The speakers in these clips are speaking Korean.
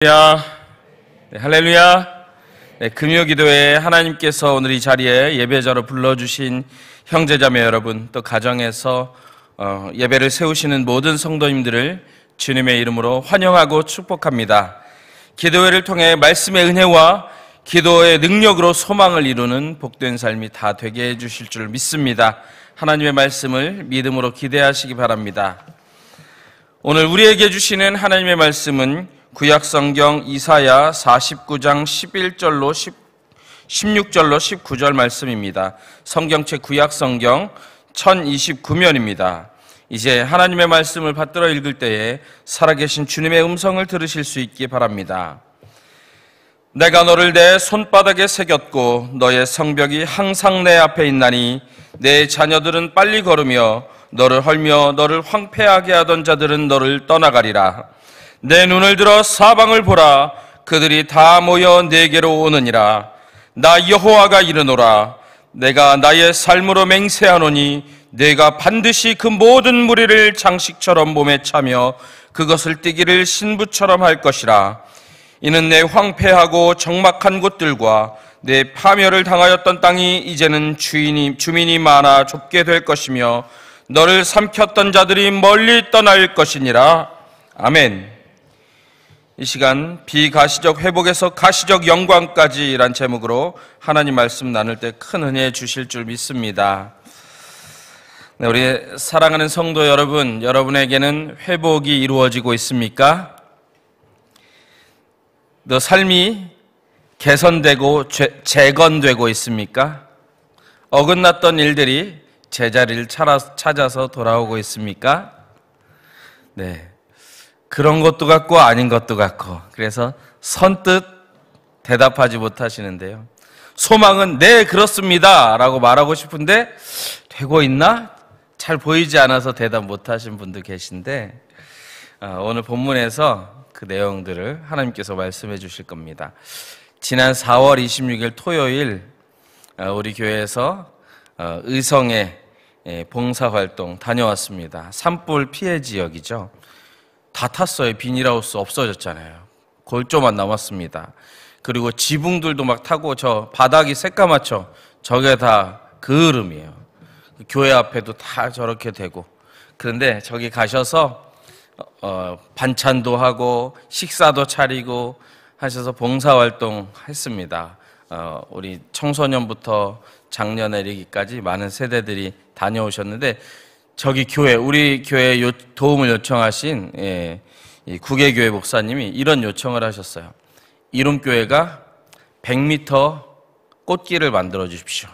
네, 할렐루야. 네, 금요기도에 하나님께서 오늘 이 자리에 예배자로 불러주신 형제자매 여러분, 또 가정에서 예배를 세우시는 모든 성도님들을 주님의 이름으로 환영하고 축복합니다. 기도회를 통해 말씀의 은혜와 기도의 능력으로 소망을 이루는 복된 삶이 다 되게 해주실 줄 믿습니다. 하나님의 말씀을 믿음으로 기대하시기 바랍니다. 오늘 우리에게 주시는 하나님의 말씀은 구약성경 이사야 49장 11절로 16절로 19절 말씀입니다. 성경책 구약성경 1029면입니다. 이제 하나님의 말씀을 받들어 읽을 때에 살아계신 주님의 음성을 들으실 수 있기 바랍니다. 내가 너를 내 손바닥에 새겼고 너의 성벽이 항상 내 앞에 있나니 내 자녀들은 빨리 걸으며 너를 헐며 너를 황폐하게 하던 자들은 너를 떠나가리라. 내 눈을 들어 사방을 보라. 그들이 다 모여 내게로 오느니라. 나 여호와가 이르노라. 내가 나의 삶으로 맹세하노니 내가 반드시 그 모든 무리를 장식처럼 몸에 차며 그것을 띠기를 신부처럼 할 것이라. 이는 내 황폐하고 적막한 곳들과 내 파멸을 당하였던 땅이 이제는 주민이 많아 좁게 될 것이며 너를 삼켰던 자들이 멀리 떠날 것이니라. 아멘. 이 시간 비가시적 회복에서 가시적 영광까지란 제목으로 하나님 말씀 나눌 때 큰 은혜 주실 줄 믿습니다. 네, 우리 사랑하는 성도 여러분, 여러분에게는 회복이 이루어지고 있습니까? 너 삶이 개선되고 재건되고 있습니까? 어긋났던 일들이 제자리를 찾아서 돌아오고 있습니까? 네. 그런 것도 같고 아닌 것도 같고, 그래서 선뜻 대답하지 못하시는데요. 소망은 네 그렇습니다 라고 말하고 싶은데 되고 있나? 잘 보이지 않아서 대답 못하신 분도 계신데 오늘 본문에서 그 내용들을 하나님께서 말씀해 주실 겁니다. 지난 4월 26일 토요일 우리 교회에서 의성에 봉사활동 다녀왔습니다. 산불 피해 지역이죠. 다 탔어요. 비닐하우스 없어졌잖아요. 골조만 남았습니다. 그리고 지붕들도 막 타고 저 바닥이 새까맣죠. 저게 다 그을음이에요. 교회 앞에도 다 저렇게 되고. 그런데 저기 가셔서 반찬도 하고 식사도 차리고 하셔서 봉사활동 했습니다. 우리 청소년부터 장년 내리기까지 많은 세대들이 다녀오셨는데 저기 교회, 우리 교회에 도움을 요청하신 이 구계교회 목사님이 이런 요청을 하셨어요. 이룸교회가 100m 꽃길을 만들어 주십시오.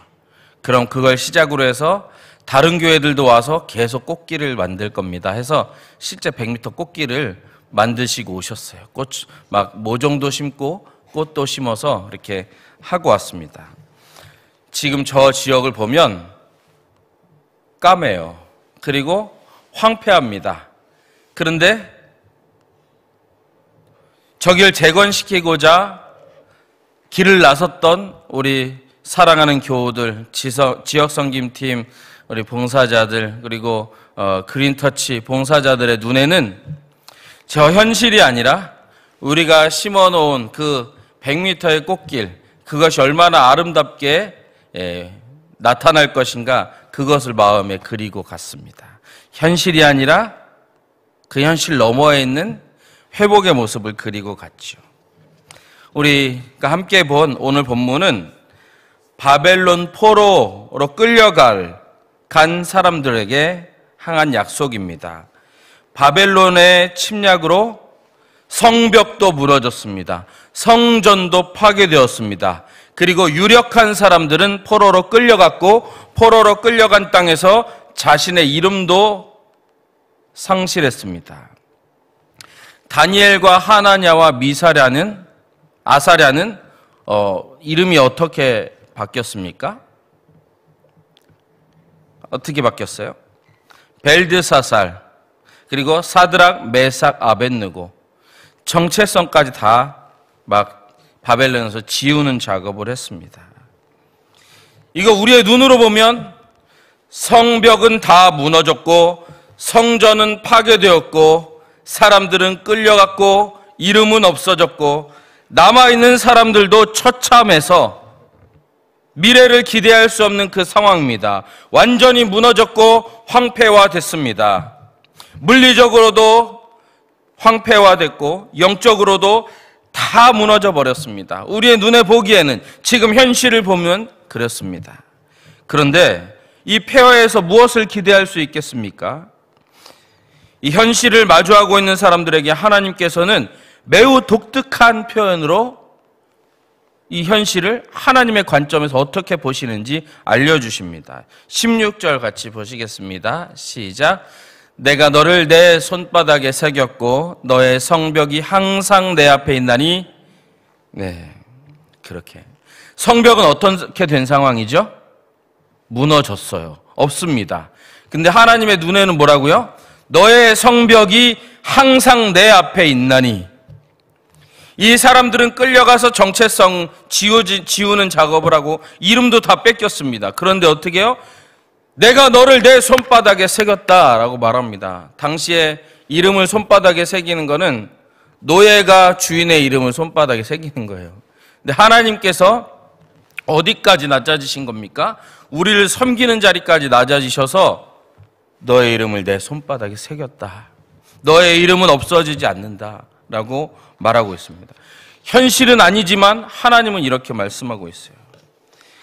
그럼 그걸 시작으로 해서 다른 교회들도 와서 계속 꽃길을 만들 겁니다 해서 실제 100m 꽃길을 만드시고 오셨어요. 막 모종도 심고 꽃도 심어서 이렇게 하고 왔습니다. 지금 저 지역을 보면 까매요. 그리고 황폐합니다. 그런데 저길 재건시키고자 길을 나섰던 우리 사랑하는 교우들, 지역섬김팀, 우리 봉사자들, 그리고 그린터치 봉사자들의 눈에는 저 현실이 아니라 우리가 심어놓은 그 100m의 꽃길, 그것이 얼마나 아름답게 나타날 것인가, 그것을 마음에 그리고 갔습니다. 현실이 아니라 그 현실 너머에 있는 회복의 모습을 그리고 갔죠. 우리가 함께 본 오늘 본문은 바벨론 포로로 간 사람들에게 향한 약속입니다. 바벨론의 침략으로 성벽도 무너졌습니다. 성전도 파괴되었습니다. 그리고 유력한 사람들은 포로로 끌려갔고 포로로 끌려간 땅에서 자신의 이름도 상실했습니다. 다니엘과 하나냐와 아사랴는 이름이 어떻게 바뀌었습니까? 어떻게 바뀌었어요? 벨드사살, 그리고 사드락, 메삭, 아벳느고, 정체성까지 다 막 바벨론에서 지우는 작업을 했습니다. 이거 우리의 눈으로 보면 성벽은 다 무너졌고 성전은 파괴되었고 사람들은 끌려갔고 이름은 없어졌고 남아있는 사람들도 처참해서 미래를 기대할 수 없는 그 상황입니다. 완전히 무너졌고 황폐화됐습니다. 물리적으로도 황폐화됐고 영적으로도 다 무너져 버렸습니다. 우리의 눈에 보기에는 지금 현실을 보면 그렇습니다. 그런데 이 폐허에서 무엇을 기대할 수 있겠습니까? 이 현실을 마주하고 있는 사람들에게 하나님께서는 매우 독특한 표현으로 이 현실을 하나님의 관점에서 어떻게 보시는지 알려주십니다. 16절 같이 보시겠습니다. 시작. 내가 너를 내 손바닥에 새겼고 너의 성벽이 항상 내 앞에 있나니. 네, 그렇게 성벽은 어떻게 된 상황이죠? 무너졌어요. 없습니다. 근데 하나님의 눈에는 뭐라고요? 너의 성벽이 항상 내 앞에 있나니. 이 사람들은 끌려가서 정체성 지우는 작업을 하고 이름도 다 뺏겼습니다. 그런데 어떻게 해요? 내가 너를 내 손바닥에 새겼다라고 말합니다. 당시에 이름을 손바닥에 새기는 거는 노예가 주인의 이름을 손바닥에 새기는 거예요. 근데 하나님께서 어디까지 낮아지신 겁니까? 우리를 섬기는 자리까지 낮아지셔서 너의 이름을 내 손바닥에 새겼다. 너의 이름은 없어지지 않는다라고 말하고 있습니다. 현실은 아니지만 하나님은 이렇게 말씀하고 있어요.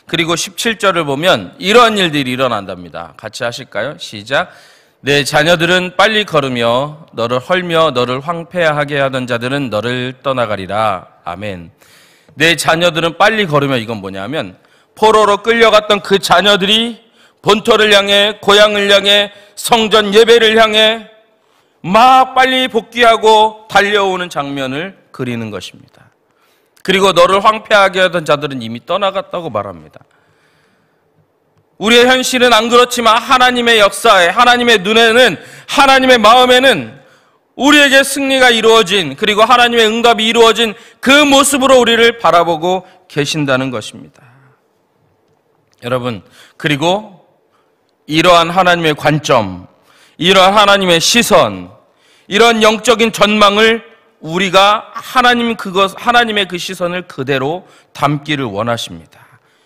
그리고 17절을 보면 이러한 일들이 일어난답니다. 같이 하실까요? 시작. 내 자녀들은 빨리 걸으며 너를 헐며 너를 황폐하게 하던 자들은 너를 떠나가리라. 아멘. 내 자녀들은 빨리 걸으며, 이건 뭐냐면 포로로 끌려갔던 그 자녀들이 본토를 향해, 고향을 향해, 성전 예배를 향해 막 빨리 복귀하고 달려오는 장면을 그리는 것입니다. 그리고 너를 황폐하게 하던 자들은 이미 떠나갔다고 말합니다. 우리의 현실은 안 그렇지만 하나님의 역사에, 하나님의 눈에는, 하나님의 마음에는 우리에게 승리가 이루어진, 그리고 하나님의 응답이 이루어진 그 모습으로 우리를 바라보고 계신다는 것입니다. 여러분, 그리고 이러한 하나님의 관점, 이러한 하나님의 시선, 이런 영적인 전망을 우리가 하나님의 그 시선을 그대로 담기를 원하십니다.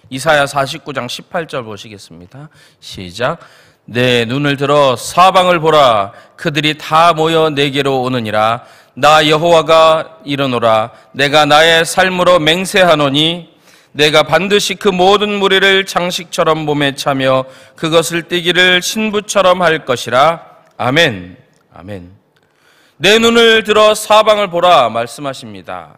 이사야 49장 18절 보시겠습니다. 시작. 내 눈을 들어 사방을 보라. 그들이 다 모여 내게로 오느니라. 나 여호와가 이르노라. 내가 나의 삶으로 맹세하노니 내가 반드시 그 모든 무리를 장식처럼 몸에 차며 그것을 띠기를 신부처럼 할 것이라. 아멘. 아멘. 내 눈을 들어 사방을 보라 말씀하십니다.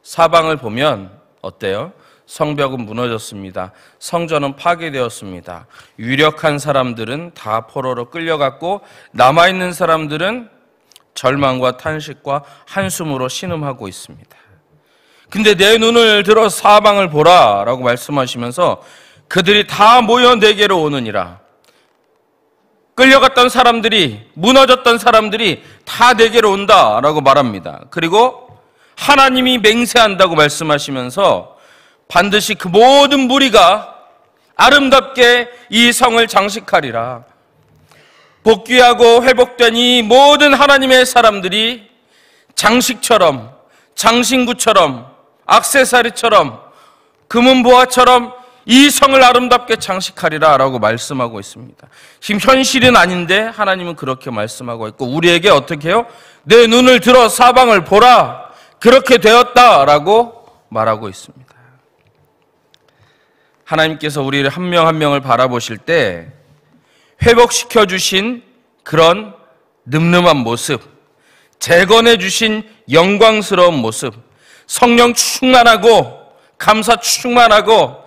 사방을 보면 어때요? 성벽은 무너졌습니다. 성전은 파괴되었습니다. 유력한 사람들은 다 포로로 끌려갔고 남아있는 사람들은 절망과 탄식과 한숨으로 신음하고 있습니다. 근데 내 눈을 들어 사방을 보라 라고 말씀하시면서 그들이 다 모여 내게로 오느니라. 끌려갔던 사람들이, 무너졌던 사람들이 다 내게로 온다라고 말합니다. 그리고 하나님이 맹세한다고 말씀하시면서 반드시 그 모든 무리가 아름답게 이 성을 장식하리라. 복귀하고 회복된 이 모든 하나님의 사람들이 장식처럼, 장신구처럼, 액세서리처럼, 금은보화처럼 이 성을 아름답게 장식하리라 라고 말씀하고 있습니다. 지금 현실은 아닌데 하나님은 그렇게 말씀하고 있고 우리에게 어떻게 해요? 내 눈을 들어 사방을 보라. 그렇게 되었다라고 말하고 있습니다. 하나님께서 우리를 한 명 한 명을 바라보실 때 회복시켜 주신 그런 늠름한 모습, 재건해 주신 영광스러운 모습, 성령 충만하고 감사 충만하고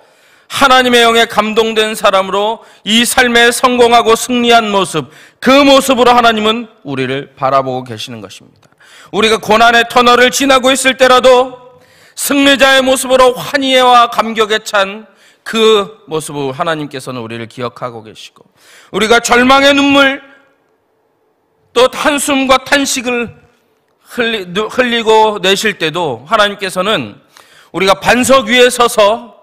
하나님의 영에 감동된 사람으로 이 삶에 성공하고 승리한 모습, 그 모습으로 하나님은 우리를 바라보고 계시는 것입니다. 우리가 고난의 터널을 지나고 있을 때라도 승리자의 모습으로 환희와 감격에 찬 그 모습을 하나님께서는 우리를 기억하고 계시고, 우리가 절망의 눈물 또 한숨과 탄식을 흘리고 내실 때도 하나님께서는 우리가 반석 위에 서서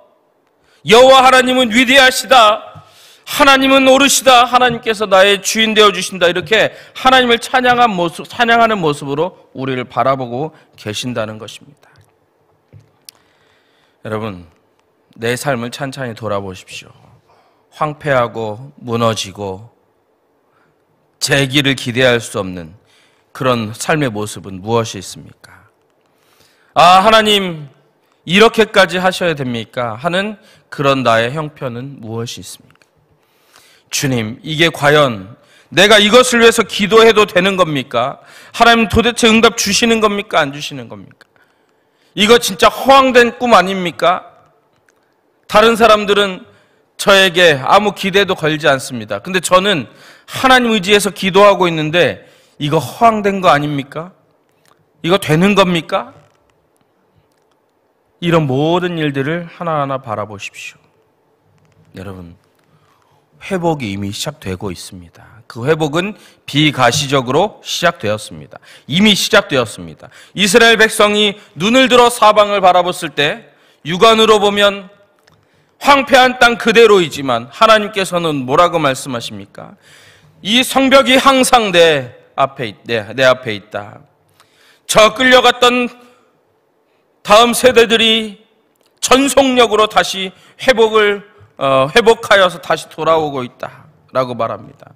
여호와 하나님은 위대하시다, 하나님은 오르시다, 하나님께서 나의 주인 되어주신다, 이렇게 하나님을 찬양하는 모습으로 우리를 바라보고 계신다는 것입니다. 여러분, 내 삶을 찬찬히 돌아보십시오. 황폐하고 무너지고 재기를 기대할 수 없는 그런 삶의 모습은 무엇이 있습니까? 하나님 이렇게까지 하셔야 됩니까? 하는 그런 나의 형편은 무엇이 있습니까? 주님, 이게 과연 내가 이것을 위해서 기도해도 되는 겁니까? 하나님 도대체 응답 주시는 겁니까? 안 주시는 겁니까? 이거 진짜 허황된 꿈 아닙니까? 다른 사람들은 저에게 아무 기대도 걸지 않습니다. 근데 저는 하나님 의지해서 기도하고 있는데 이거 허황된 거 아닙니까? 이거 되는 겁니까? 이런 모든 일들을 하나하나 바라보십시오. 여러분, 회복이 이미 시작되고 있습니다. 그 회복은 비가시적으로 시작되었습니다. 이미 시작되었습니다. 이스라엘 백성이 눈을 들어 사방을 바라봤을 때 육안으로 보면 황폐한 땅 그대로이지만 하나님께서는 뭐라고 말씀하십니까? 이 성벽이 항상 내 앞에 있다. 저 끌려갔던 다음 세대들이 전속력으로 다시 회복하여서 다시 돌아오고 있다라고 말합니다.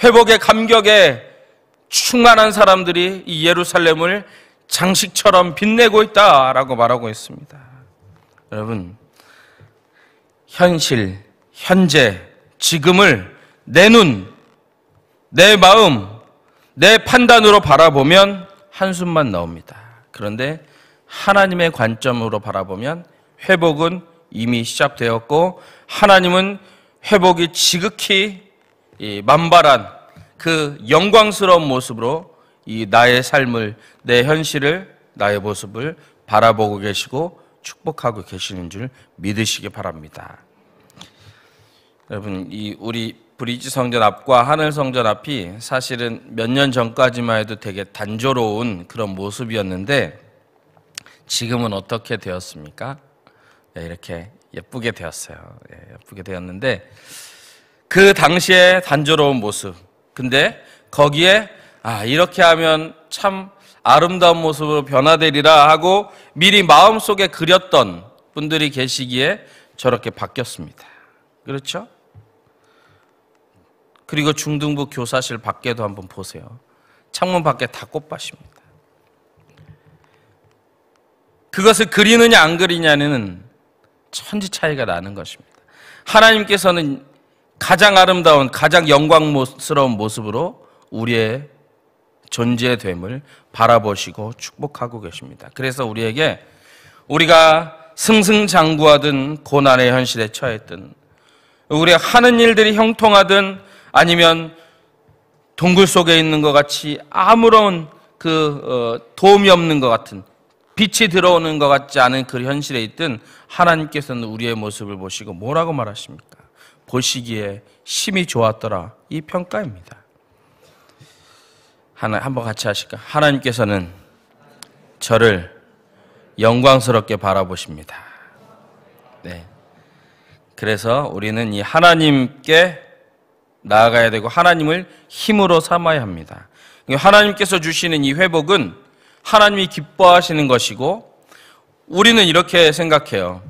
회복의 감격에 충만한 사람들이 이 예루살렘을 장식처럼 빛내고 있다라고 말하고 있습니다. 여러분, 현실, 현재, 지금을 내 눈, 내 마음, 내 판단으로 바라보면 한숨만 나옵니다. 그런데 하나님의 관점으로 바라보면 회복은 이미 시작되었고 하나님은 회복이 지극히 만발한 그 영광스러운 모습으로 이 나의 삶을, 내 현실을, 나의 모습을 바라보고 계시고 축복하고 계시는 줄 믿으시기 바랍니다. 여러분, 우리 브리지 성전 앞과 하늘 성전 앞이 사실은 몇 년 전까지만 해도 되게 단조로운 그런 모습이었는데 지금은 어떻게 되었습니까? 이렇게 예쁘게 되었어요. 예쁘게 되었는데 그 당시에 단조로운 모습, 근데 거기에 이렇게 하면 참 아름다운 모습으로 변화되리라 하고 미리 마음속에 그렸던 분들이 계시기에 저렇게 바뀌었습니다. 그렇죠? 그리고 중등부 교사실 밖에도 한번 보세요. 창문 밖에 다 꽃밭입니다. 그것을 그리느냐 안 그리냐는 천지 차이가 나는 것입니다. 하나님께서는 가장 아름다운, 가장 영광스러운 모습으로 우리의 존재됨을 바라보시고 축복하고 계십니다. 그래서 우리에게 우리가 승승장구하든 고난의 현실에 처했든 우리가 하는 일들이 형통하든 아니면 동굴 속에 있는 것 같이 아무런 도움이 없는 것 같은, 빛이 들어오는 것 같지 않은 그 현실에 있든 하나님께서는 우리의 모습을 보시고 뭐라고 말하십니까? 보시기에 심히 좋았더라, 이 평가입니다. 한번 같이 하실까? 하나님께서는 저를 영광스럽게 바라보십니다. 네. 그래서 우리는 이 하나님께 나아가야 되고 하나님을 힘으로 삼아야 합니다. 하나님께서 주시는 이 회복은 하나님이 기뻐하시는 것이고 우리는 이렇게 생각해요.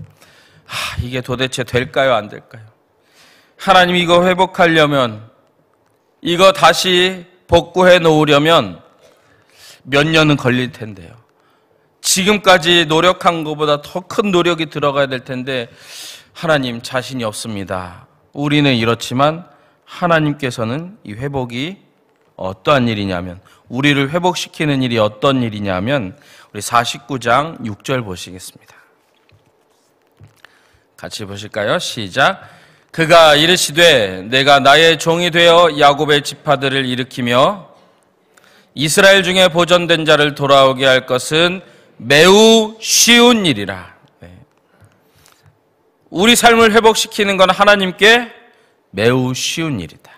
이게 도대체 될까요? 안 될까요? 하나님 이거 회복하려면, 이거 다시 복구해 놓으려면 몇 년은 걸릴 텐데요. 지금까지 노력한 것보다 더 큰 노력이 들어가야 될 텐데 하나님 자신이 없습니다. 우리는 이렇지만 하나님께서는 이 회복이 어떠한 일이냐면, 우리를 회복시키는 일이 어떤 일이냐면 우리 49장 6절 보시겠습니다. 같이 보실까요? 시작. 그가 이르시되 내가 나의 종이 되어 야곱의 지파들을 일으키며 이스라엘 중에 보존된 자를 돌아오게 할 것은 매우 쉬운 일이라. 우리 삶을 회복시키는 건 하나님께 매우 쉬운 일이다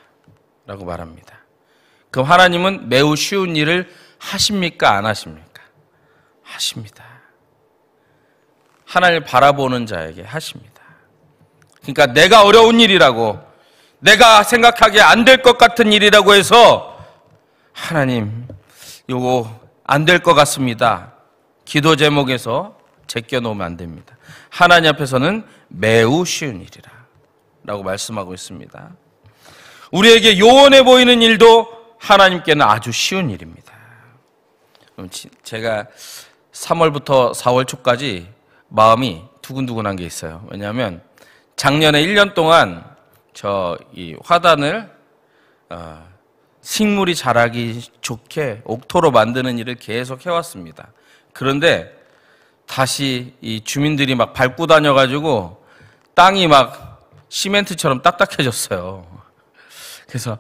라고 말합니다. 그럼 하나님은 매우 쉬운 일을 하십니까? 안 하십니까? 하십니다. 하나님을 바라보는 자에게 하십니다. 그러니까 내가 어려운 일이라고, 내가 생각하기에 안 될 것 같은 일이라고 해서 하나님 요거 안 될 것 같습니다. 기도 제목에서 제껴놓으면 안 됩니다. 하나님 앞에서는 매우 쉬운 일이라 라고 말씀하고 있습니다. 우리에게 요원해 보이는 일도 하나님께는 아주 쉬운 일입니다. 제가 3월부터 4월 초까지 마음이 두근두근한 게 있어요. 왜냐하면 작년에 1년 동안 이 화단을 식물이 자라기 좋게 옥토로 만드는 일을 계속 해왔습니다. 그런데 다시 이 주민들이 막 밟고 다녀가지고 땅이 막 시멘트처럼 딱딱해졌어요. 그래서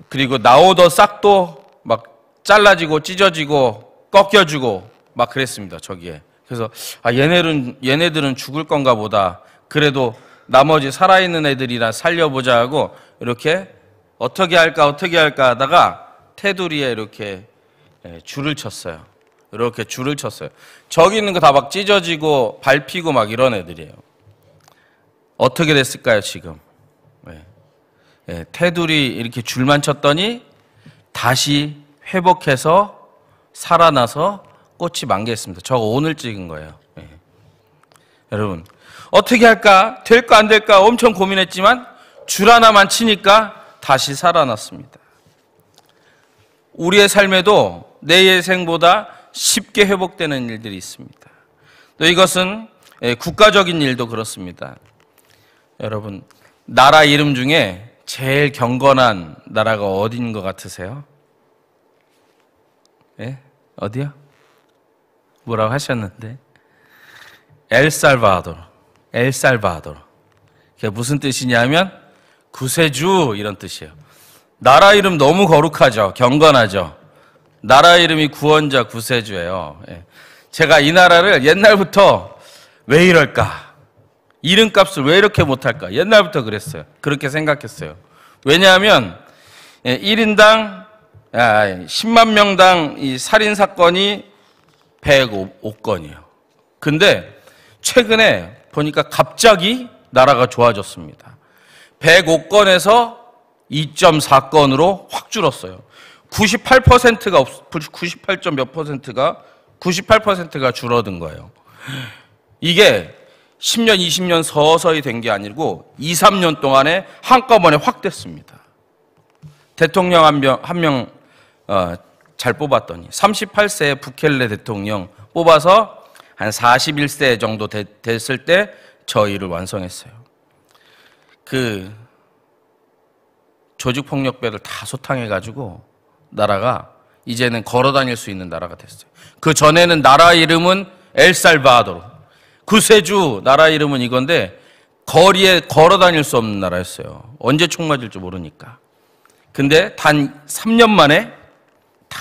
그리고 나오던 싹도 막 잘라지고 찢어지고 꺾여지고 막 그랬습니다. 저기에. 그래서 얘네들은 죽을 건가 보다. 그래도 나머지 살아있는 애들이라 살려보자 하고 이렇게 어떻게 할까 하다가 테두리에 이렇게 줄을 쳤어요. 이렇게 줄을 쳤어요. 저기 있는 거 다 막 찢어지고 밟히고 막 이런 애들이에요. 어떻게 됐을까요, 지금? 테두리 이렇게 줄만 쳤더니 다시 회복해서 살아나서 꽃이 만개했습니다. 저거 오늘 찍은 거예요. 여러분, 어떻게 할까? 될까 안 될까? 엄청 고민했지만 줄 하나만 치니까 다시 살아났습니다. 우리의 삶에도 내 예생보다 쉽게 회복되는 일들이 있습니다. 또 이것은 국가적인 일도 그렇습니다. 여러분, 나라 이름 중에 제일 경건한 나라가 어디인 것 같으세요? 어디요? 뭐라고 하셨는데? 엘살바도르. 그게 무슨 뜻이냐면 구세주 이런 뜻이에요. 나라 이름 너무 거룩하죠. 경건하죠. 나라 이름이 구원자 구세주예요. 제가 이 나라를 옛날부터 왜 이럴까? 이름값을 왜 이렇게 못할까? 옛날부터 그랬어요. 그렇게 생각했어요. 왜냐하면 1인당 10만 명당 이 살인사건이 105건이에요. 근데 최근에 보니까 갑자기 나라가 좋아졌습니다. 105건에서 2.4건으로 확 줄었어요. 98점 몇 퍼센트가 98%가 줄어든 거예요. 이게 10년, 20년 서서히 된 게 아니고 2, 3년 동안에 한꺼번에 확 됐습니다. 대통령 한 명 잘 뽑았더니 38세의 부켈레 대통령 뽑아서 한 41세 정도 됐을 때 저 일을 완성했어요. 그 조직폭력배를 다 소탕해가지고 나라가 이제는 걸어다닐 수 있는 나라가 됐어요. 그 전에는 나라 이름은 엘살바도르, 구세주 나라 이름은 이건데 거리에 걸어다닐 수 없는 나라였어요. 언제 총 맞을지 모르니까. 근데 단 3년 만에 다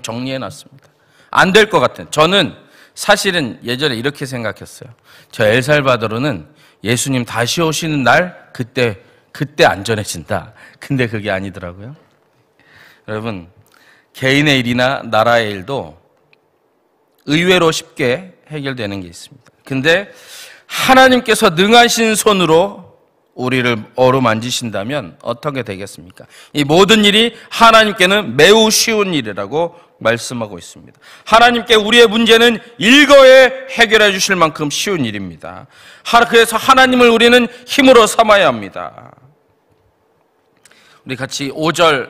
정리해놨습니다. 안 될 것 같아요. 저는 사실은 예전에 이렇게 생각했어요. 저 엘살바도르는 예수님 다시 오시는 날 그때 안전해진다. 근데 그게 아니더라고요. 여러분, 개인의 일이나 나라의 일도 의외로 쉽게 해결되는 게 있습니다. 근데 하나님께서 능하신 손으로 우리를 어루만지신다면 어떻게 되겠습니까? 이 모든 일이 하나님께는 매우 쉬운 일이라고 말씀하고 있습니다. 하나님께 우리의 문제는 일거에 해결해 주실 만큼 쉬운 일입니다. 그래서 하나님을 우리는 힘으로 삼아야 합니다. 우리 같이 5절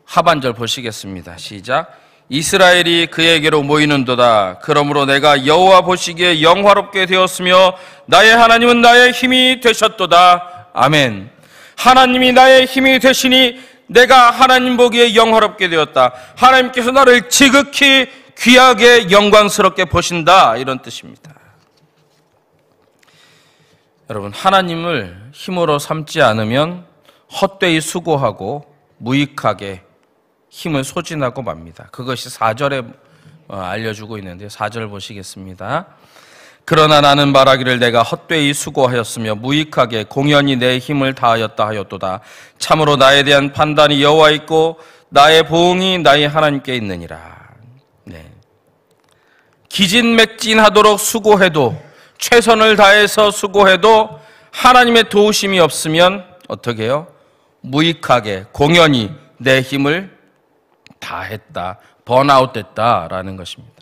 하반절 보시겠습니다. 시작. 이스라엘이 그에게로 모이는도다. 그러므로 내가 여호와 보시기에 영화롭게 되었으며 나의 하나님은 나의 힘이 되셨도다. 아멘. 하나님이 나의 힘이 되시니 내가 하나님 보기에 영화롭게 되었다. 하나님께서 나를 지극히 귀하게 영광스럽게 보신다. 이런 뜻입니다. 여러분, 하나님을 힘으로 삼지 않으면 헛되이 수고하고 무익하게 힘을 소진하고 맙니다. 그것이 4절에 알려주고 있는데 4절 보시겠습니다. 그러나 나는 말하기를 내가 헛되이 수고하였으며 무익하게 공연히 내 힘을 다하였다 하였도다. 참으로 나에 대한 판단이 여호와 있고 나의 보응이 나의 하나님께 있느니라. 네. 기진맥진하도록 수고해도 최선을 다해서 수고해도 하나님의 도우심이 없으면 어떻게 해요? 무익하게 공연히 내 힘을 다했다, 번아웃 됐다라는 것입니다.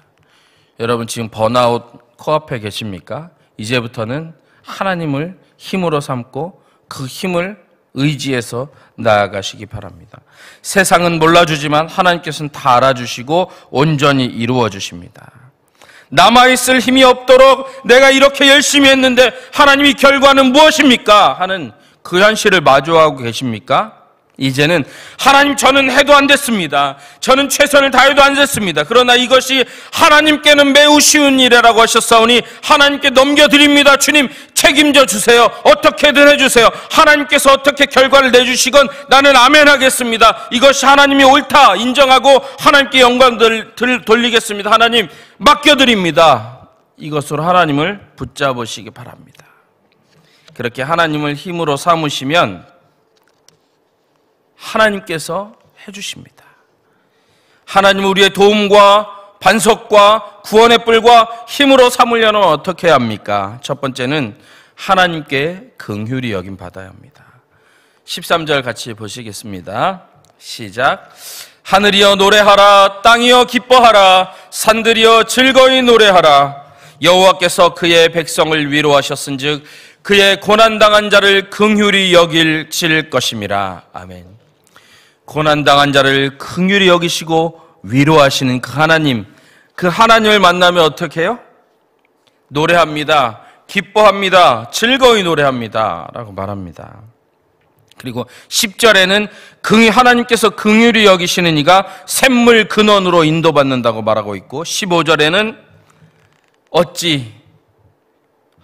여러분 지금 번아웃 코앞에 계십니까? 이제부터는 하나님을 힘으로 삼고 그 힘을 의지해서 나아가시기 바랍니다. 세상은 몰라주지만 하나님께서는 다 알아주시고 온전히 이루어 주십니다. 남아있을 힘이 없도록 내가 이렇게 열심히 했는데 하나님이 결과는 무엇입니까? 하는 그 현실을 마주하고 계십니까? 이제는 하나님, 저는 해도 안 됐습니다. 저는 최선을 다해도 안 됐습니다. 그러나 이것이 하나님께는 매우 쉬운 일이라고 하셨사오니 하나님께 넘겨드립니다. 주님, 책임져 주세요. 어떻게든 해주세요. 하나님께서 어떻게 결과를 내주시건 나는 아멘 하겠습니다. 이것이 하나님이 옳다 인정하고 하나님께 영광을 돌리겠습니다. 하나님 맡겨드립니다. 이것으로 하나님을 붙잡으시기 바랍니다. 그렇게 하나님을 힘으로 삼으시면 하나님께서 해주십니다. 하나님 우리의 도움과 반석과 구원의 뿔과 힘으로 삼으려면 어떻게 해야 합니까? 첫 번째는 하나님께 긍휼히 여김 받아야 합니다. 13절 같이 보시겠습니다. 시작. 하늘이여 노래하라, 땅이여 기뻐하라, 산들이여 즐거이 노래하라. 여호와께서 그의 백성을 위로하셨은즉 그의 고난당한 자를 긍휼히 여기실 것임이라. 아멘. 고난당한 자를 긍휼히 여기시고 위로하시는 그 하나님을 만나면 어떻게 해요? 노래합니다. 기뻐합니다. 즐거이 노래합니다. 라고 말합니다. 그리고 10절에는 하나님께서 긍휼히 여기시는 이가 샘물 근원으로 인도받는다고 말하고 있고 15절에는 어찌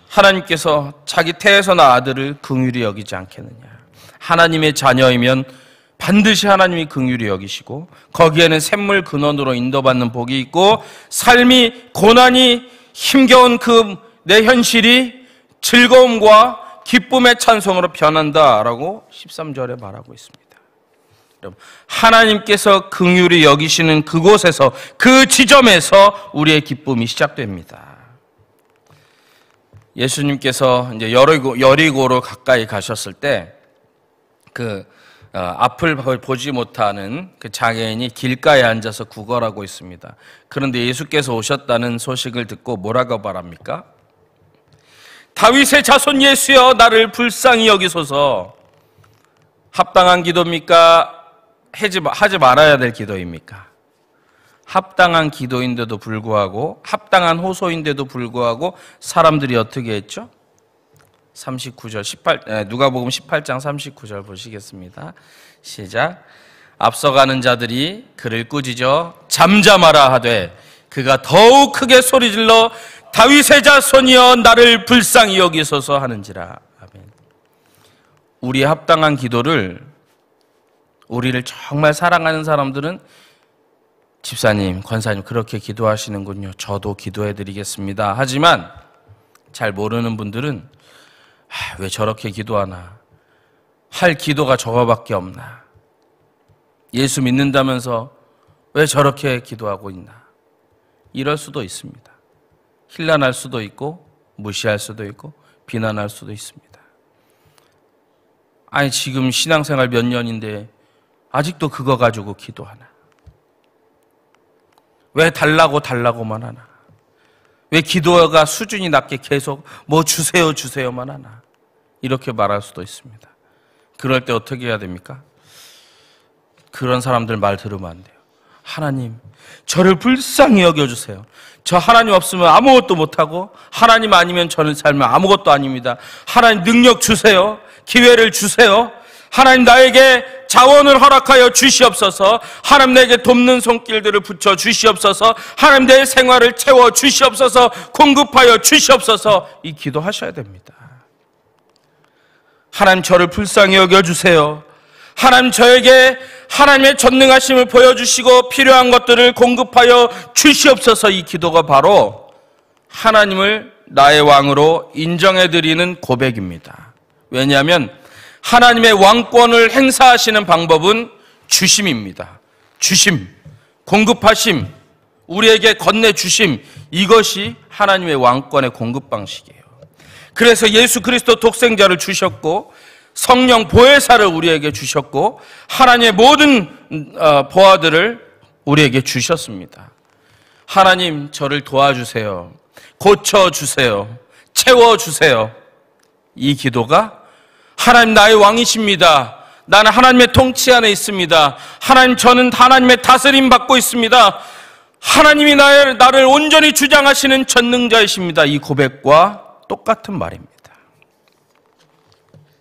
하나님께서 자기 태에서 난 아들을 긍휼히 여기지 않겠느냐. 하나님의 자녀이면 반드시 하나님이 긍휼히 여기시고 거기에는 샘물 근원으로 인도받는 복이 있고 삶이 고난이 힘겨운 그 내 현실이 즐거움과 기쁨의 찬송으로 변한다라고 13절에 말하고 있습니다. 여러분, 하나님께서 긍휼히 여기시는 그곳에서 그 지점에서 우리의 기쁨이 시작됩니다. 예수님께서 이제 여리고로 가까이 가셨을 때 앞을 보지 못하는 그 장애인이 길가에 앉아서 구걸하고 있습니다. 그런데 예수께서 오셨다는 소식을 듣고 뭐라고 말합니까? 다윗의 자손 예수여 나를 불쌍히 여기소서. 합당한 기도입니까? 하지 말아야 될 기도입니까? 합당한 기도인데도 불구하고 합당한 호소인데도 불구하고 사람들이 어떻게 했죠? 39절 누가복음 18장 39절 보시겠습니다. 시작. 앞서가는 자들이 그를 꾸짖어 잠잠하라 하되 그가 더욱 크게 소리질러 다윗의 자손이여 나를 불쌍히 여기소서 하는지라. 아멘. 우리의 합당한 기도를 우리를 정말 사랑하는 사람들은 집사님, 권사님 그렇게 기도하시는군요. 저도 기도해드리겠습니다. 하지만 잘 모르는 분들은 왜 저렇게 기도하나? 할 기도가 저거밖에 없나? 예수 믿는다면서 왜 저렇게 기도하고 있나? 이럴 수도 있습니다. 힐난할 수도 있고 무시할 수도 있고 비난할 수도 있습니다. 아니 지금 신앙생활 몇 년인데 아직도 그거 가지고 기도하나? 왜 달라고만 하나? 왜 기도가 수준이 낮게 계속 뭐 주세요만 하나? 이렇게 말할 수도 있습니다. 그럴 때 어떻게 해야 됩니까? 그런 사람들 말 들으면 안 돼요. 하나님, 저를 불쌍히 여겨주세요. 저 하나님 없으면 아무것도 못하고 하나님 아니면 저는 삶은 아무것도 아닙니다. 하나님 능력 주세요. 기회를 주세요. 하나님 나에게 자원을 허락하여 주시옵소서. 하나님 내게 돕는 손길들을 붙여 주시옵소서. 하나님 내 생활을 채워 주시옵소서. 공급하여 주시옵소서. 이 기도하셔야 됩니다. 하나님 저를 불쌍히 여겨주세요. 하나님 저에게 하나님의 전능하심을 보여주시고 필요한 것들을 공급하여 주시옵소서. 이 기도가 바로 하나님을 나의 왕으로 인정해드리는 고백입니다. 왜냐하면 하나님의 왕권을 행사하시는 방법은 주심입니다. 주심, 공급하심, 우리에게 건네주심, 이것이 하나님의 왕권의 공급 방식이에요. 그래서 예수 그리스도 독생자를 주셨고 성령 보혜사를 우리에게 주셨고 하나님의 모든 보화들을 우리에게 주셨습니다. 하나님, 저를 도와주세요. 고쳐주세요. 채워주세요. 이 기도가 하나님 나의 왕이십니다. 나는 하나님의 통치 안에 있습니다. 하나님, 저는 하나님의 다스림 받고 있습니다. 하나님이 나를 온전히 주장하시는 전능자이십니다. 이 고백과 똑같은 말입니다.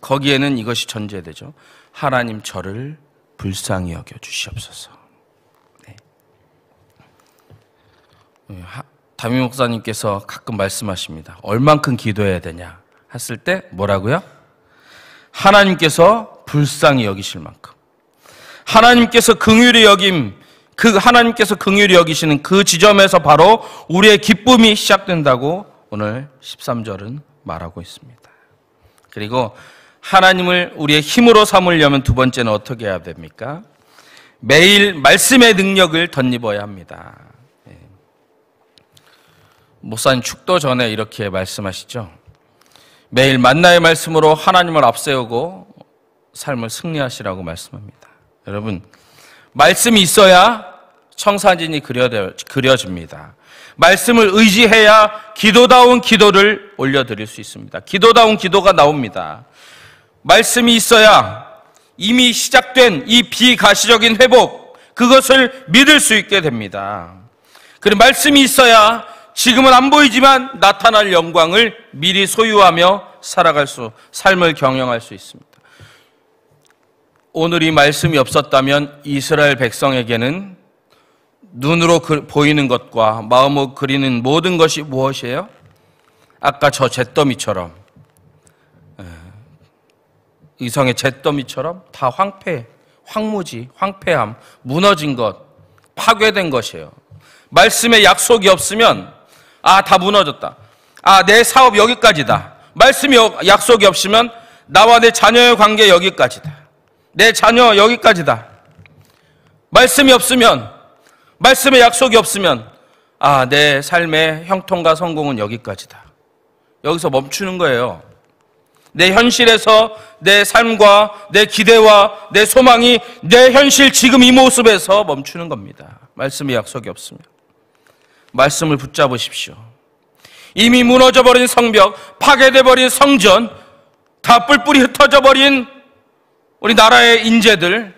거기에는 이것이 전제되죠. 하나님, 저를 불쌍히 여겨 주시옵소서. 네. 담임 목사님께서 가끔 말씀하십니다. 얼만큼 기도해야 되냐 했을 때 뭐라고요? 하나님께서 불쌍히 여기실 만큼. 하나님께서 긍휼히 여기시는 그 지점에서 바로 우리의 기쁨이 시작된다고 오늘 13절은 말하고 있습니다. 그리고 하나님을 우리의 힘으로 삼으려면 두 번째는 어떻게 해야 됩니까? 매일 말씀의 능력을 덧입어야 합니다. 목사님 축도 전에 이렇게 말씀하시죠. 매일 만나의 말씀으로 하나님을 앞세우고 삶을 승리하시라고 말씀합니다. 여러분, 말씀이 있어야 청사진이 그려집니다. 말씀을 의지해야 기도다운 기도를 올려드릴 수 있습니다. 기도다운 기도가 나옵니다. 말씀이 있어야 이미 시작된 이 비가시적인 회복, 그것을 믿을 수 있게 됩니다. 그리고 말씀이 있어야 지금은 안 보이지만 나타날 영광을 미리 소유하며 삶을 경영할 수 있습니다. 오늘 이 말씀이 없었다면 이스라엘 백성에게는 눈으로 보이는 것과 마음으로 그리는 모든 것이 무엇이에요? 아까 저 잿더미처럼, 이성의 잿더미처럼 다 황무지, 황폐함, 무너진 것, 파괴된 것이에요. 말씀에 약속이 없으면 다 무너졌다. 내 사업 여기까지다. 말씀이 약속이 없으면 나와 내 자녀의 관계 여기까지다. 내 자녀 여기까지다. 말씀이 없으면, 말씀에 약속이 없으면 내 삶의 형통과 성공은 여기까지다. 여기서 멈추는 거예요. 내 현실에서 내 삶과 내 기대와 내 소망이 내 현실 지금 이 모습에서 멈추는 겁니다. 말씀의 약속이 없으면. 말씀을 붙잡으십시오. 이미 무너져버린 성벽, 파괴돼버린 성전, 다 뿔뿔이 흩어져버린 우리 나라의 인재들,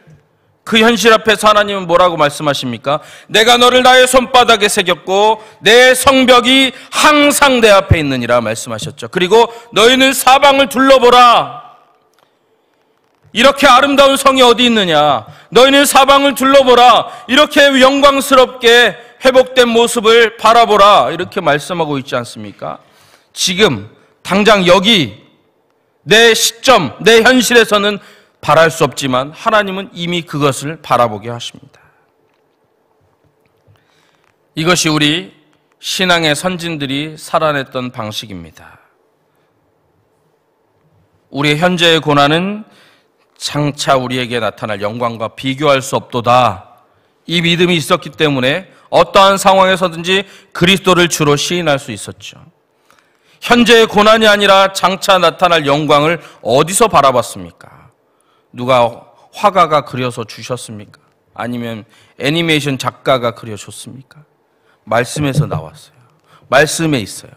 그 현실 앞에서 하나님은 뭐라고 말씀하십니까? 내가 너를 나의 손바닥에 새겼고 내 성벽이 항상 내 앞에 있느니라 말씀하셨죠. 그리고 너희는 사방을 둘러보라. 이렇게 아름다운 성이 어디 있느냐? 너희는 사방을 둘러보라. 이렇게 영광스럽게 회복된 모습을 바라보라. 이렇게 말씀하고 있지 않습니까? 지금 당장 여기 내 시점, 내 현실에서는 바랄 수 없지만 하나님은 이미 그것을 바라보게 하십니다. 이것이 우리 신앙의 선진들이 살아냈던 방식입니다. 우리의 현재의 고난은 장차 우리에게 나타날 영광과 비교할 수 없도다. 이 믿음이 있었기 때문에 어떠한 상황에서든지 그리스도를 주로 시인할 수 있었죠. 현재의 고난이 아니라 장차 나타날 영광을 어디서 바라봤습니까? 누가 화가가 그려서 주셨습니까? 아니면 애니메이션 작가가 그려줬습니까? 말씀에서 나왔어요. 말씀에 있어요.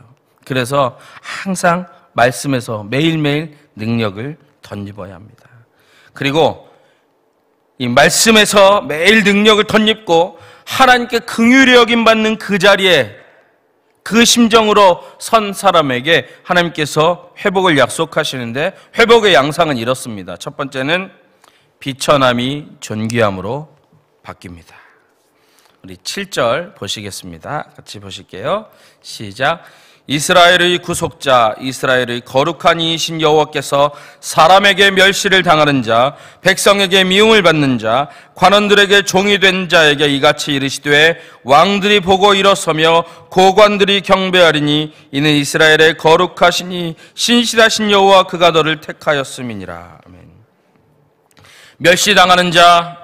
그래서 항상 말씀에서 매일매일 능력을 덧입어야 합니다. 그리고 이 말씀에서 매일 능력을 덧입고 하나님께 긍휼히 여김 받는 그 자리에 그 심정으로 선 사람에게 하나님께서 회복을 약속하시는데 회복의 양상은 이렇습니다. 첫 번째는 비천함이 존귀함으로 바뀝니다. 우리 7절 보시겠습니다. 같이 보실게요. 시작. 이스라엘의 구속자, 이스라엘의 거룩한 이이신 여호와께서 사람에게 멸시를 당하는 자, 백성에게 미움을 받는 자, 관원들에게 종이 된 자에게 이같이 이르시되 왕들이 보고 일어서며 고관들이 경배하리니 이는 이스라엘의 거룩하시니 신실하신 여호와 그가 너를 택하였음이니라. 아멘. 멸시당하는 자,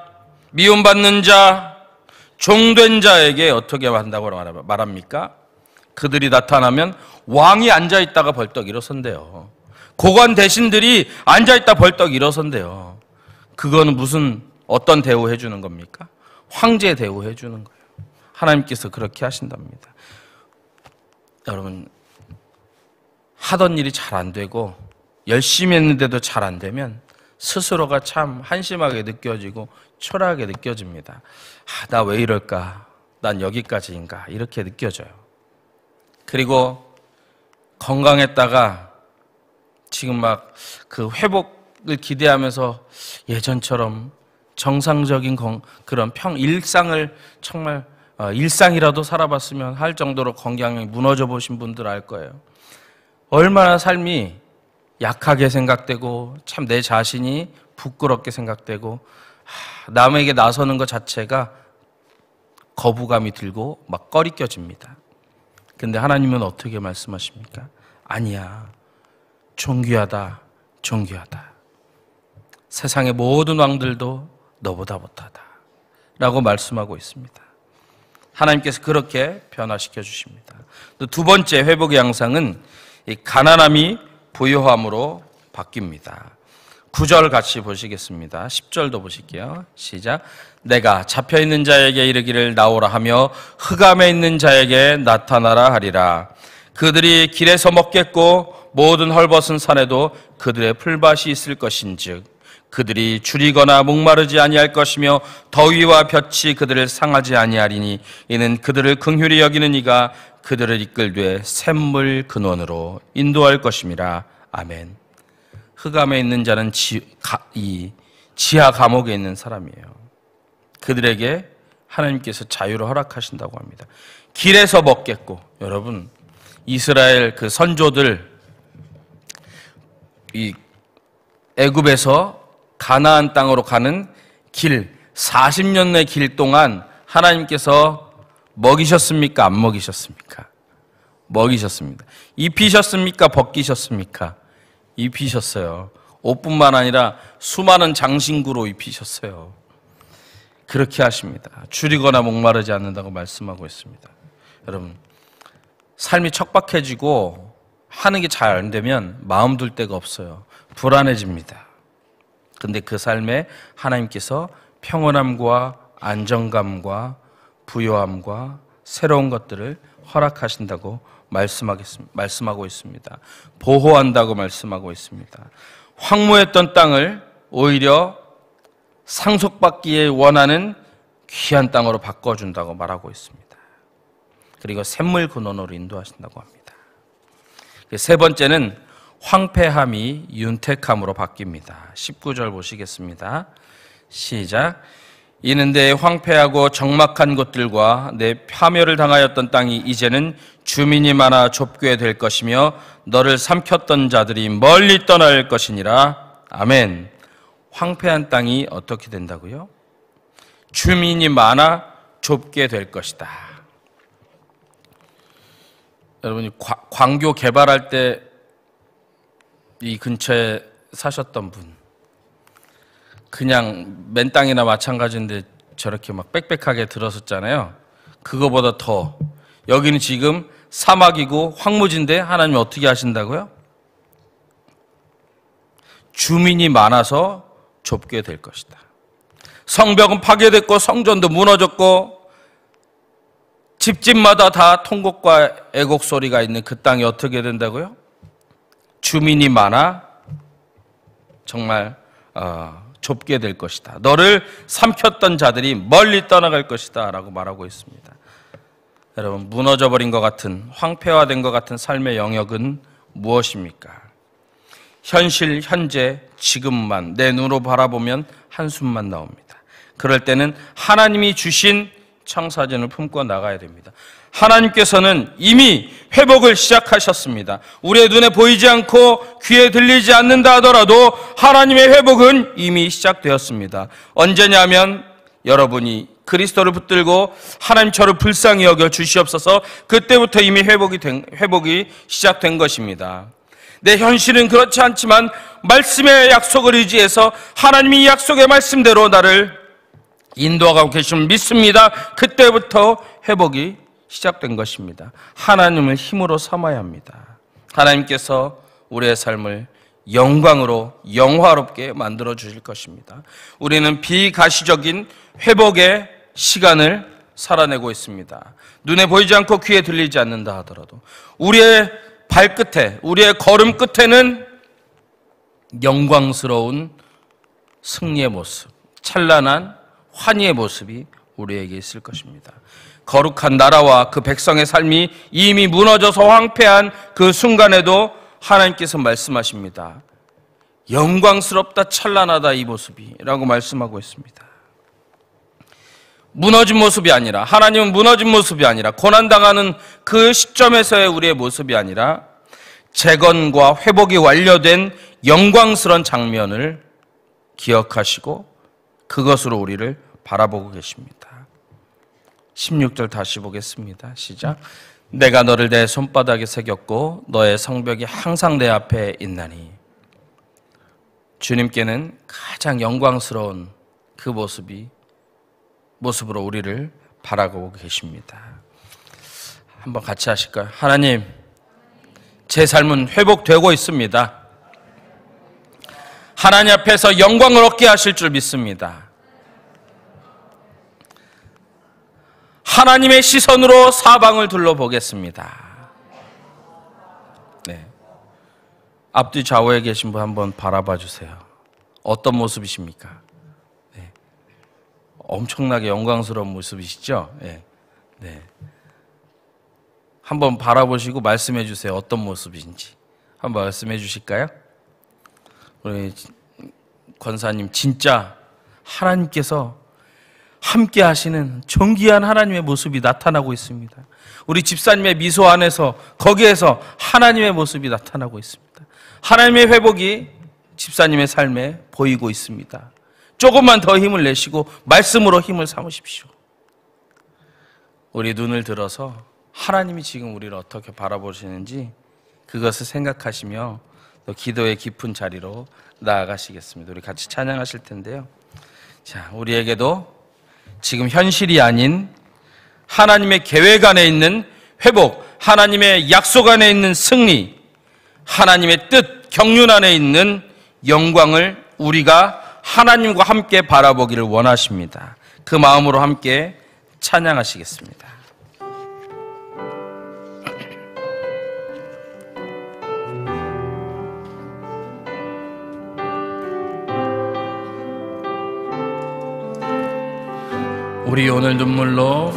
미움받는 자, 종된 자에게 어떻게 한다고 말합니까? 그들이 나타나면 왕이 앉아있다가 벌떡 일어선대요. 고관 대신들이 앉아있다 벌떡 일어선대요. 그거는 어떤 대우해 주는 겁니까? 황제 대우해 주는 거예요. 하나님께서 그렇게 하신답니다. 여러분, 하던 일이 잘 안 되고 열심히 했는데도 잘 안 되면 스스로가 참 한심하게 느껴지고 초라하게 느껴집니다. 나 왜 이럴까? 난 여기까지인가? 이렇게 느껴져요. 그리고 건강했다가 지금 막 그 회복을 기대하면서 예전처럼 정상적인 그런 일상을 정말 일상이라도 살아봤으면 할 정도로 건강이 무너져 보신 분들 알 거예요. 얼마나 삶이 약하게 생각되고 참 내 자신이 부끄럽게 생각되고 남에게 나서는 것 자체가 거부감이 들고 막 꺼리껴집니다. 근데 하나님은 어떻게 말씀하십니까? 아니야. 존귀하다. 존귀하다. 세상의 모든 왕들도 너보다 못하다. 라고 말씀하고 있습니다. 하나님께서 그렇게 변화시켜 주십니다. 또 두 번째 회복의 양상은 이 가난함이 부요함으로 바뀝니다. 9절 같이 보시겠습니다. 10절도 보실게요. 시작. 내가 잡혀있는 자에게 이르기를 나오라 하며 흑암에 있는 자에게 나타나라 하리라. 그들이 길에서 먹겠고 모든 헐벗은 산에도 그들의 풀밭이 있을 것인즉 그들이 줄이거나 목마르지 아니할 것이며 더위와 볕이 그들을 상하지 아니하리니 이는 그들을 긍휼히 여기는 이가 그들을 이끌되 샘물 근원으로 인도할 것임이라. 아멘. 흑암에 있는 자는 지하 감옥에 있는 사람이에요. 그들에게 하나님께서 자유를 허락하신다고 합니다. 길에서 먹겠고, 여러분 이스라엘 그 선조들 이 애굽에서 가나안 땅으로 가는 길 40년의 길 동안 하나님께서 먹이셨습니까? 안 먹이셨습니까? 먹이셨습니다. 입히셨습니까? 벗기셨습니까? 입히셨어요. 옷뿐만 아니라 수많은 장신구로 입히셨어요. 그렇게 하십니다. 줄이거나 목마르지 않는다고 말씀하고 있습니다. 여러분, 삶이 척박해지고 하는 게 잘 안 되면 마음 둘 데가 없어요. 불안해집니다. 근데 그 삶에 하나님께서 평온함과 안정감과 부요함과 새로운 것들을 허락하신다고 말씀하고 있습니다. 보호한다고 말씀하고 있습니다. 황무했던 땅을 오히려 상속받기에 원하는 귀한 땅으로 바꿔준다고 말하고 있습니다. 그리고 샘물 근원으로 인도하신다고 합니다. 세 번째는 황폐함이 윤택함으로 바뀝니다. 19절 보시겠습니다. 시작. 이는 내 황폐하고 적막한 곳들과 내 파멸을 당하였던 땅이 이제는 주민이 많아 좁게 될 것이며 너를 삼켰던 자들이 멀리 떠날 것이니라. 아멘. 황폐한 땅이 어떻게 된다고요? 주민이 많아 좁게 될 것이다. 여러분이 광교 개발할 때 이 근처에 사셨던 분, 그냥 맨 땅이나 마찬가지인데 저렇게 막 빽빽하게 들었었잖아요. 그거보다 더 여기는 지금 사막이고 황무지인데 하나님이 어떻게 하신다고요? 주민이 많아서 좁게 될 것이다. 성벽은 파괴됐고 성전도 무너졌고 집집마다 다 통곡과 애곡 소리가 있는 그 땅이 어떻게 된다고요? 주민이 많아 정말 좁게 될 것이다. 너를 삼켰던 자들이 멀리 떠나갈 것이다 라고 말하고 있습니다. 여러분, 무너져버린 것 같은, 황폐화된 것 같은 삶의 영역은 무엇입니까? 현실, 현재, 지금만 내 눈으로 바라보면 한숨만 나옵니다. 그럴 때는 하나님이 주신 청사진을 품고 나가야 됩니다. 하나님께서는 이미 회복을 시작하셨습니다. 우리의 눈에 보이지 않고 귀에 들리지 않는다 하더라도 하나님의 회복은 이미 시작되었습니다. 언제냐면 여러분이 그리스도를 붙들고 하나님 저를 불쌍히 여겨 주시옵소서, 그때부터 이미 회복이 시작된 것입니다. 내 현실은 그렇지 않지만 말씀의 약속을 의지해서 하나님이 약속의 말씀대로 나를 인도하고 계심을 믿습니다. 그때부터 회복이 시작된 것입니다. 하나님을 힘으로 삼아야 합니다. 하나님께서 우리의 삶을 영광으로 영화롭게 만들어 주실 것입니다. 우리는 비가시적인 회복의 시간을 살아내고 있습니다. 눈에 보이지 않고 귀에 들리지 않는다 하더라도 우리의 발끝에, 우리의 걸음 끝에는 영광스러운 승리의 모습, 찬란한 환희의 모습이 우리에게 있을 것입니다. 거룩한 나라와 그 백성의 삶이 이미 무너져서 황폐한 그 순간에도 하나님께서 말씀하십니다. 영광스럽다, 찬란하다 이 모습이 라고 말씀하고 있습니다. 무너진 모습이 아니라, 하나님은 무너진 모습이 아니라, 고난당하는 그 시점에서의 우리의 모습이 아니라 재건과 회복이 완료된 영광스러운 장면을 기억하시고 그것으로 우리를 바라보고 계십니다. 16절 다시 보겠습니다. 시작. 내가 너를 내 손바닥에 새겼고 너의 성벽이 항상 내 앞에 있나니. 주님께는 가장 영광스러운 그 모습으로 우리를 바라보고 계십니다. 한번 같이 하실까요? 하나님, 제 삶은 회복되고 있습니다. 하나님 앞에서 영광을 얻게 하실 줄 믿습니다. 하나님의 시선으로 사방을 둘러보겠습니다. 네. 앞뒤 좌우에 계신 분 한번 바라봐 주세요. 어떤 모습이십니까? 네. 엄청나게 영광스러운 모습이시죠? 네. 네. 한번 바라보시고 말씀해 주세요. 어떤 모습인지 한번 말씀해 주실까요? 우리 권사님, 진짜 하나님께서 함께 하시는 존귀한 하나님의 모습이 나타나고 있습니다. 우리 집사님의 미소 안에서, 거기에서 하나님의 모습이 나타나고 있습니다. 하나님의 회복이 집사님의 삶에 보이고 있습니다. 조금만 더 힘을 내시고 말씀으로 힘을 삼으십시오. 우리 눈을 들어서 하나님이 지금 우리를 어떻게 바라보시는지 그것을 생각하시며 또 기도의 깊은 자리로 나아가시겠습니다. 우리 같이 찬양하실 텐데요. 자, 우리에게도 지금 현실이 아닌 하나님의 계획 안에 있는 회복, 하나님의 약속 안에 있는 승리, 하나님의 뜻, 경륜 안에 있는 영광을 우리가 하나님과 함께 바라보기를 원하십니다. 그 마음으로 함께 찬양하시겠습니다. 우리 오늘 눈물로,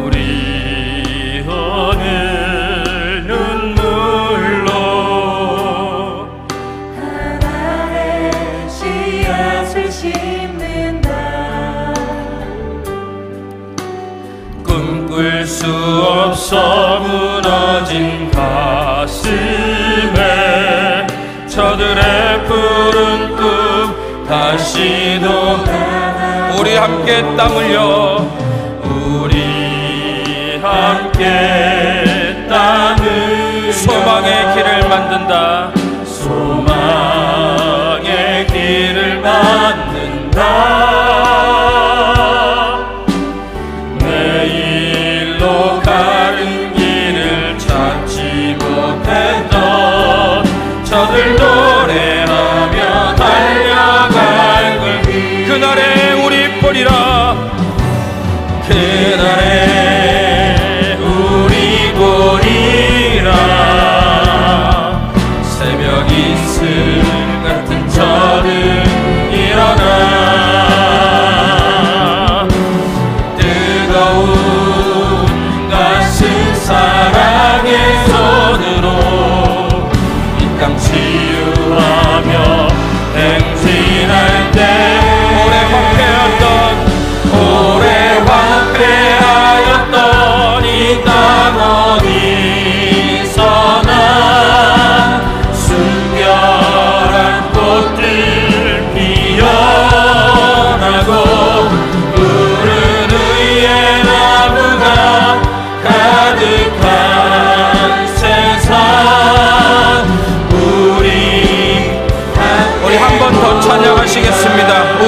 우리 오늘 눈물로 하나의 씨앗을 심는다. 꿈꿀 수 없어 무너진 가슴에 저들의 푸른 꿈 다시도 우리 함께 땀 흘려, 우리 함께 땀 흘려 소망의 길을 만든다.